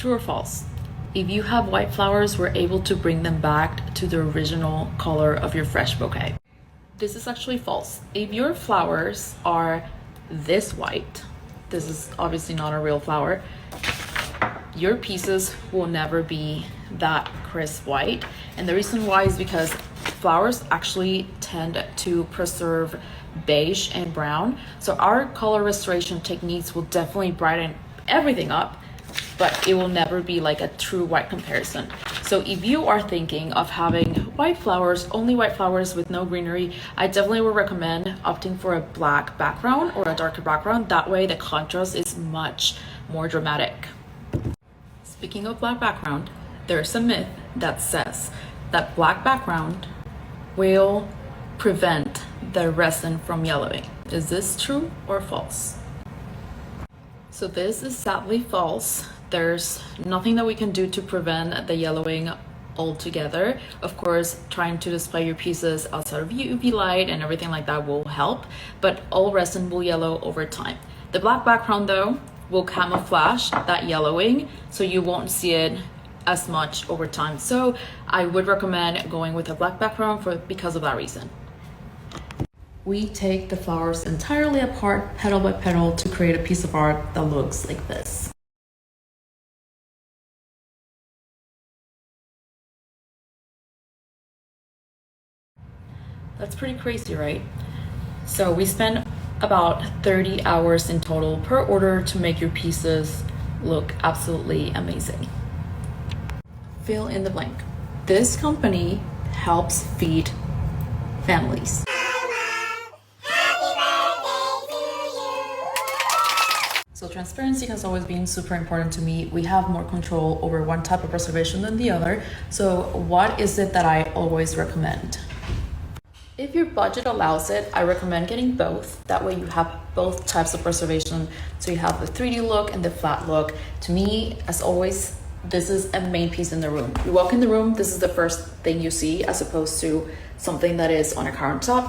True or false? If you have white flowers, we're able to bring them back to the original color of your fresh bouquet. This is actually false. If your flowers are this white, this is obviously not a real flower, your pieces will never be that crisp white. And the reason why is because flowers actually tend to preserve beige and brown. So our color restoration techniques will definitely brighten everything up, but it will never be like a true white comparison. So if you are thinking of having white flowers, only white flowers with no greenery, I definitely would recommend opting for a black background or a darker background. That way the contrast is much more dramatic. Speaking of black background, there's a myth that says that black background will prevent the resin from yellowing. Is this true or false? So this is sadly false. There's nothing that we can do to prevent the yellowing altogether. Of course, trying to display your pieces outside of UV light and everything like that will help, but all resin will yellow over time. The black background though will camouflage that yellowing, so you won't see it as much over time. So I would recommend going with a black background because of that reason. We take the flowers entirely apart, petal by petal, to create a piece of art that looks like this. That's pretty crazy, right? So we spend about 30 hours in total per order to make your pieces look absolutely amazing. Fill in the blank. This company helps feed families. So transparency has always been super important to me. We have more control over one type of preservation than the other. So what is it that I always recommend? If your budget allows it, I recommend getting both. That way you have both types of preservation. So you have the 3D look and the flat look. To me, as always, this is a main piece in the room. You walk in the room, this is the first thing you see, as opposed to something that is on a countertop.